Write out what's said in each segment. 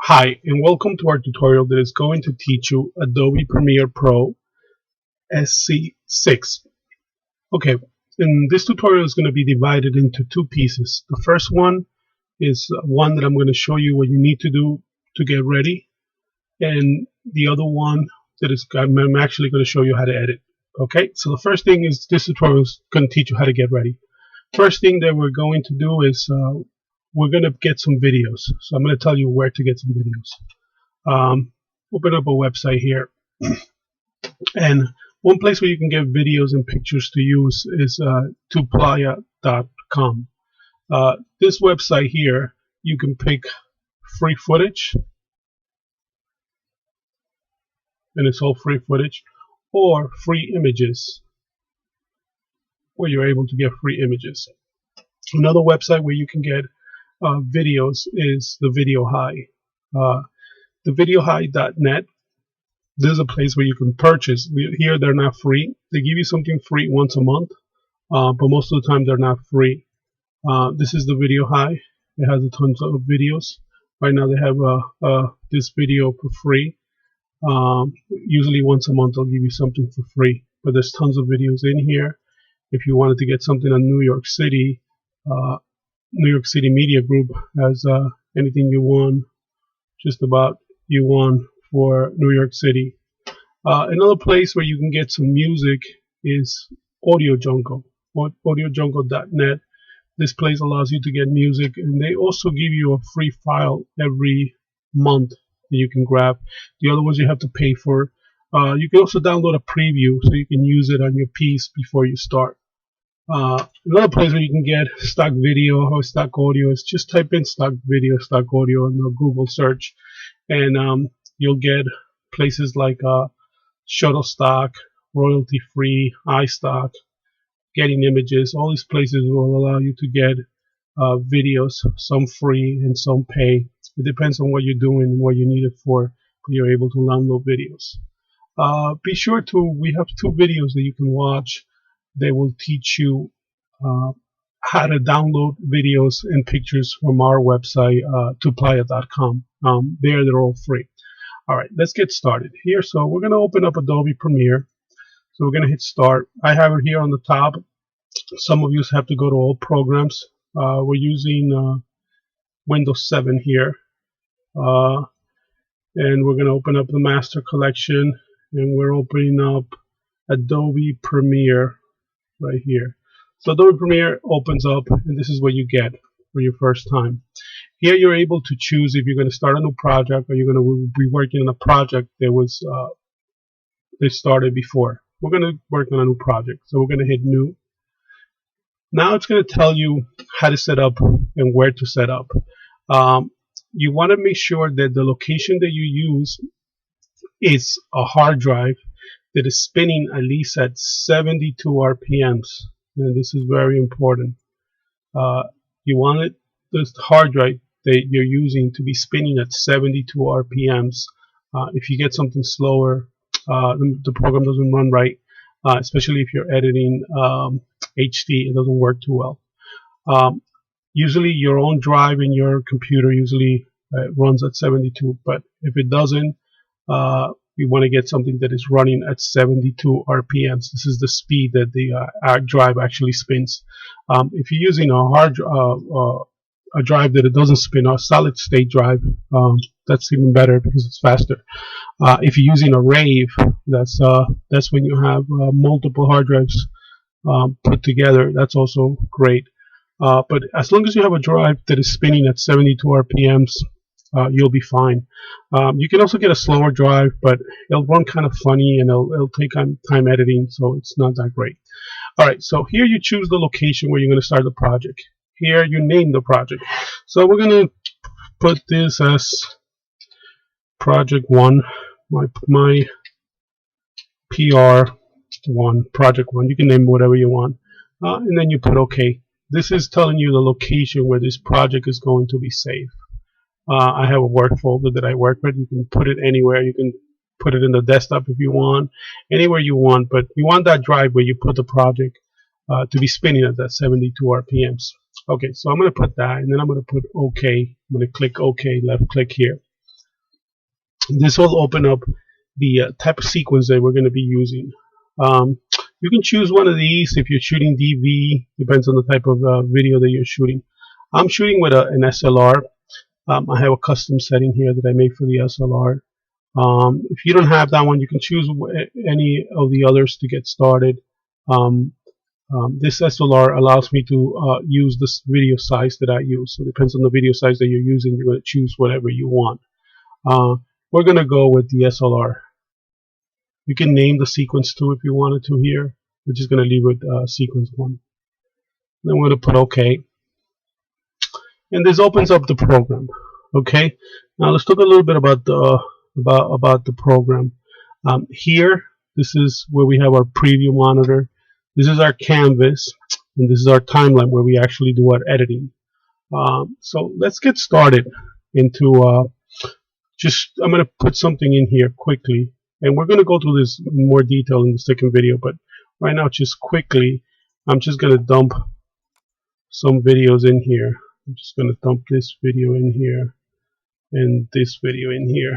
Hi, and welcome to our tutorial that is going to teach you Adobe Premiere Pro SC6. Okay, and this tutorial is going to be divided into two pieces. The first one is one that I'm going to show you what you need to do to get ready, and the other one that is I'm actually going to show you how to edit. Okay, so the first thing is this tutorial is going to teach you how to get ready. First thing that we're going to do is we're going to get some videos. So I'm going to tell you where to get some videos. Open up a website here, and one place where you can get videos and pictures to use is tuplaya.com. This website here, you can pick free footage, and it's all free footage, or free images, where you're able to get free images. Another website where you can get videos is the Video High. The videohigh.net. There's a place where you can purchase. Here they're not free. They give you something free once a month, but most of the time they're not free. This is the Video High. It has a tons of videos. Right now they have this video for free. Usually once a month they'll give you something for free, but there's tons of videos in here. If you wanted to get something on New York City Media Group has anything you want, just about you want for New York City. Another place where you can get some music is Audio Jungle, audiojungle.net. This place allows you to get music, and they also give you a free file every month that you can grab. The other ones you have to pay for. You can also download a preview so you can use it on your piece before you start. Another place where you can get stock video or stock audio is just type in stock video, stock audio in the Google search, and you'll get places like Shutterstock, royalty free, iStock, Getting Images. All these places will allow you to get videos, some free and some pay. It depends on what you're doing and what you need it for, but you're able to download videos. Be sure we have two videos that you can watch. They will teach you how to download videos and pictures from our website, tuplaya.com. They're all free. All right, let's get started here. So we're going to open up Adobe Premiere. So we're going to hit Start. I have it here on the top. Some of you have to go to All Programs. We're using Windows 7 here. And we're going to open up the Master Collection. And we're opening up Adobe Premiere right here. So Adobe Premiere opens up, and this is what you get for your first time. Here you're able to choose if you're going to start a new project or you're going to be working on a project that was they started before. We're going to work on a new project, so we're going to hit New. Now it's going to tell you how to set up and where to set up. You want to make sure that the location that you use is a hard drive that is spinning at least at 72 RPMs, and this is very important. You want this hard drive that you're using to be spinning at 72 RPMs. If you get something slower, the program doesn't run right, especially if you're editing HD. It doesn't work too well. Usually your own drive in your computer usually runs at 72, but if it doesn't, you want to get something that is running at 72 RPMs. This is the speed that the drive actually spins. If you're using a drive that it doesn't spin, a solid state drive, that's even better because it's faster. If you're using a rave, that's when you have multiple hard drives put together. That's also great. But as long as you have a drive that is spinning at 72 RPMs, you'll be fine. You can also get a slower drive, but it'll run kind of funny and it'll take time editing, so it's not that great. Alright, so here you choose the location where you're going to start the project. Here you name the project. So we're going to put this as Project 1, my PR1, Project 1. You can name whatever you want. And then you put OK. This is telling you the location where this project is going to be saved. I have a work folder that I work with. You can put it anywhere. You can put it in the desktop if you want, anywhere you want, but you want that drive where you put the project to be spinning at that 72 RPMs. Okay, so I'm going to put that, and then I'm going to put OK. I'm going to click OK, left click here. This will open up the type of sequence that we're going to be using. Um, you can choose one of these if you're shooting DV, depends on the type of video that you're shooting. I'm shooting with an SLR. I have a custom setting here that I made for the SLR. If you don't have that one, you can choose any of the others to get started. This SLR allows me to use this video size that I use. So it depends on the video size that you're using. You're going to choose whatever you want. We're going to go with the SLR. You can name the sequence 2 if you wanted to here. We're just going to leave it sequence 1. Then we're going to put OK. And this opens up the program. Okay. Now let's talk a little bit about the program. Here, this is where we have our preview monitor. This is our canvas, and this is our timeline where we actually do our editing. So let's get started into I'm going to put something in here quickly, and we're going to go through this in more detail in the second video, but right now just quickly I'm just going to dump some videos in here. I'm just going to dump this video in here and this video in here,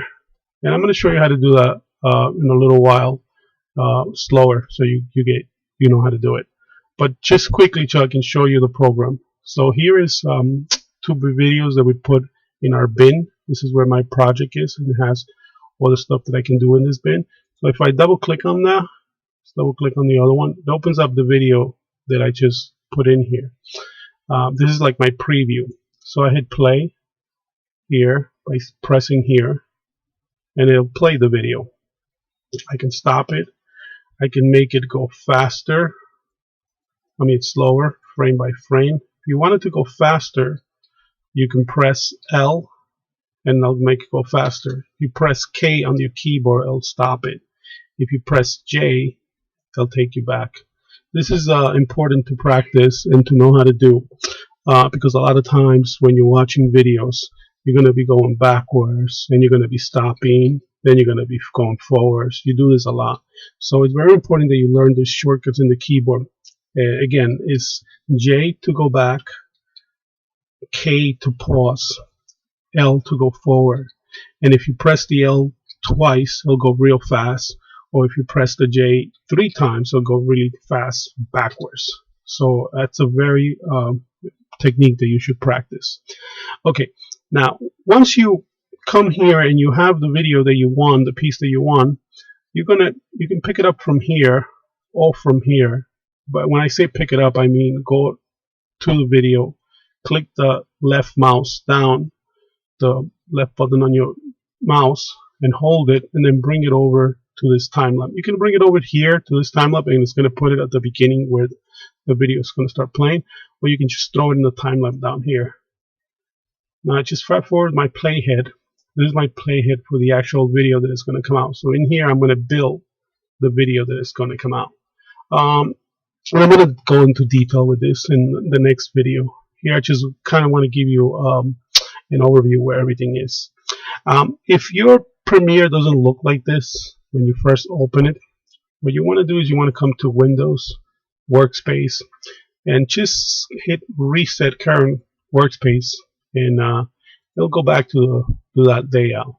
and I'm going to show you how to do that in a little while slower, so you know how to do it. But just quickly so I can show you the program. So here is 2 videos that we put in our bin. This is where my project is, and it has all the stuff that I can do in this bin. So if I double click on that, double click on the other one, it opens up the video that I just put in here. This is like my preview. So I hit play here by pressing here, and it'll play the video. I can stop it. I can make it go faster. I mean, slower, frame by frame. If you want it to go faster, you can press L and it'll make it go faster. If you press K on your keyboard, it'll stop it. If you press J, it'll take you back. This is important to practice and to know how to do, because a lot of times when you're watching videos, you're going to be going backwards and you're going to be stopping, then you're going to be going forwards. You do this a lot. So it's very important that you learn the shortcuts in the keyboard. Again, it's J to go back, K to pause, L to go forward. And if you press the L twice, it'll go real fast. Or if you press the J 3 times, it'll go really fast backwards. So that's a very technique that you should practice. Okay, now once you come here and you have the video that you want, the piece that you want, you can pick it up from here or from here. But when I say pick it up, I mean go to the video, click the left mouse down, the left button on your mouse, and hold it, and then bring it over to this time lapse. You can bring it over here to this time lapse, and it's going to put it at the beginning where the video is going to start playing, or you can just throw it in the time lapse down here. Now I just fast forward my playhead. This is my playhead for the actual video that is going to come out. So in here, I'm going to build the video that is going to come out. And I'm going to go into detail with this in the next video. Here, I just kind of want to give you an overview where everything is. If your Premiere doesn't look like this when you first open it, what you want to do is you want to come to Windows, Workspace, and just hit Reset Current Workspace, and it'll go back to that layout.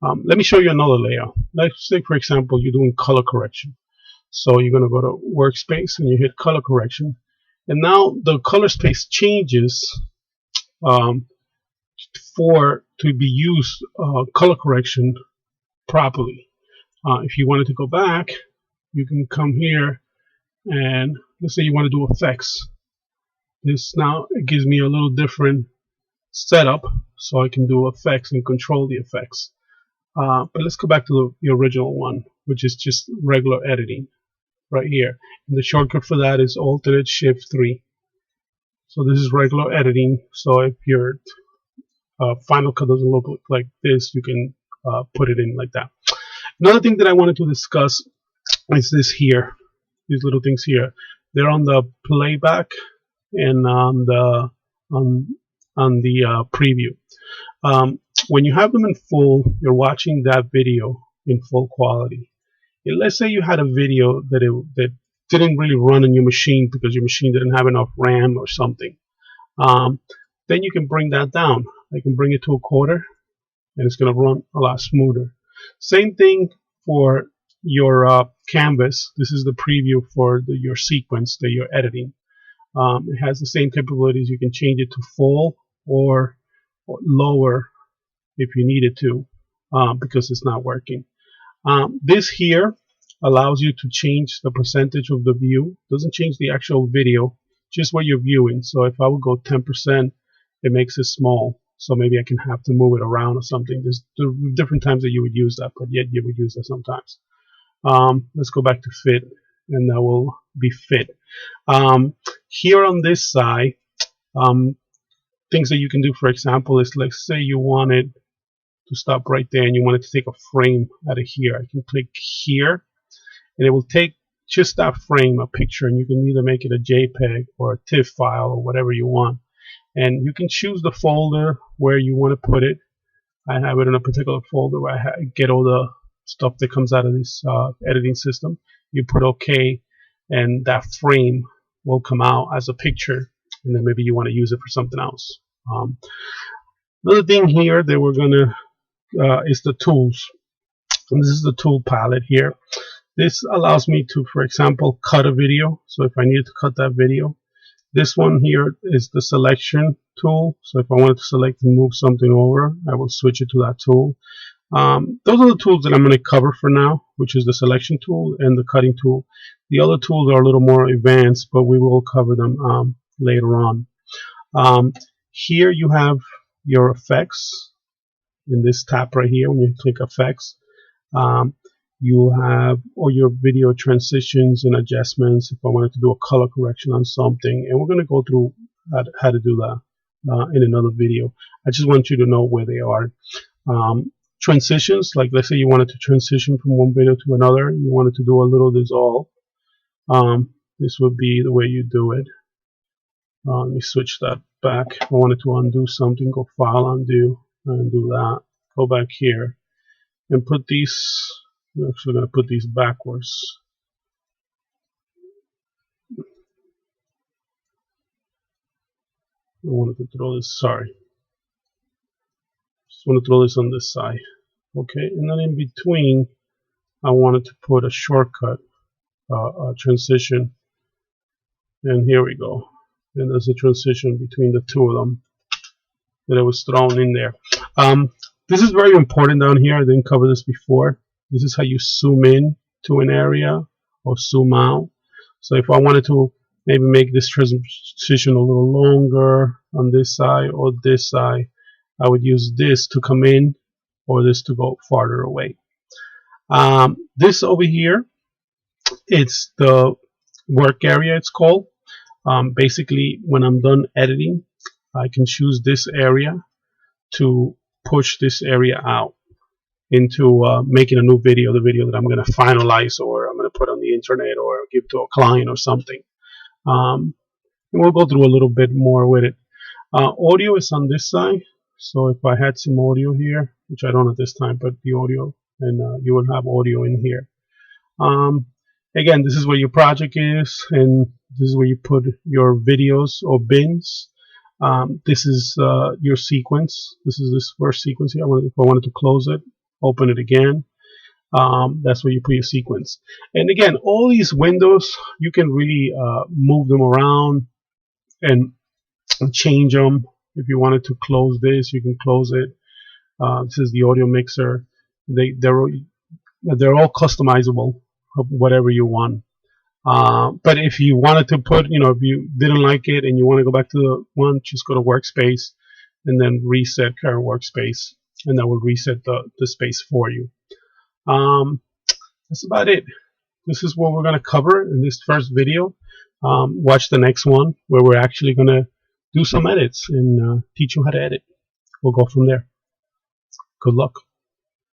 Let me show you another layout. Let's say, for example, you're doing color correction. So you're going to go to Workspace and you hit color correction, and now the color space changes to be used color correction properly. If you wanted to go back, you can come here, and let's say you want to do effects. This now it gives me a little different setup, so I can do effects and control the effects. But let's go back to the original one, which is just regular editing right here. And the shortcut for that is Alt Shift 3. So this is regular editing. So if your Final Cut doesn't look like this, you can put it in like that. Another thing that I wanted to discuss is this here. These little things here. They're on the playback and on the preview. When you have them in full, you're watching that video in full quality. And let's say you had a video that didn't really run on your machine because your machine didn't have enough RAM or something. Then you can bring that down. I can bring it to 1/4, and it's going to run a lot smoother. Same thing for your canvas. This is the preview for your sequence that you're editing. It has the same capabilities. You can change it to full or lower if you needed to, because it's not working. This here allows you to change the percentage of the view. Doesn't change the actual video, just what you're viewing. So if I would go 10%, it makes it small. So maybe I can have to move it around or something. There's different times that you would use that, but yet you would use that sometimes. Let's go back to fit, and that will be fit. Here on this side, things that you can do, for example, is, let's say you wanted to stop right there and you wanted to take a frame out of here. I can click here and it will take just that frame, a picture, and you can either make it a JPEG or a TIFF file or whatever you want. And you can choose the folder where you want to put it. I have it in a particular folder where I get all the stuff that comes out of this editing system. You put OK, and that frame will come out as a picture, and then maybe you want to use it for something else. Another thing here that we're going to is the tools. And this is the tool palette here. This allows me to, for example, cut a video. So if I needed to cut that video, this one here is the selection tool. So if I wanted to select and move something over, I will switch it to that tool. Those are the tools that I'm going to cover for now, which is the selection tool and the cutting tool. The other tools are a little more advanced, but we will cover them later on. Here you have your effects in this tab right here. When you click effects, you have all your video transitions and adjustments if I wanted to do a color correction on something, and we're going to go through how to do that in another video. I just want you to know where they are. Transitions, like let's say you wanted to transition from one video to another, you wanted to do a little dissolve, this would be the way you do it. Let me switch that back. If I wanted to undo something, go file, undo, and do that. Go back here and put these. We're actually going to put these backwards. I wanted to throw this, sorry. Just want to throw this on this side. Okay, and then in between, I wanted to put a shortcut, a transition. And here we go. And there's a transition between the two of them that I was thrown in there. This is very important down here. I didn't cover this before. This is how you zoom in to an area or zoom out. So if I wanted to maybe make this transition a little longer on this side or this side, I would use this to come in or this to go farther away. This over here, it's the work area, it's called. Basically, when I'm done editing, I can choose this area to push this area out into making a new video, the video that I'm going to finalize or I'm going to put on the internet or give to a client or something. And we'll go through a little bit more with it. Audio is on this side. So if I had some audio here, which I don't at this time, but the audio, and you will have audio in here. Again, this is where your project is, and this is where you put your videos or bins. This is your sequence. This is this first sequence here. If I wanted to close it, open it again, that's where you put your sequence. And again, all these windows, you can really move them around and change them. If you wanted to close this, you can close it. This is the audio mixer. They're all customizable, whatever you want. But if you wanted to put, if you didn't like it and you want to go back to the one, just go to Workspace and then reset current workspace, and that will reset the space for you. That's about it. This is what we're going to cover in this first video. Watch the next one where we're actually going to do some edits and teach you how to edit. We'll go from there. Good luck.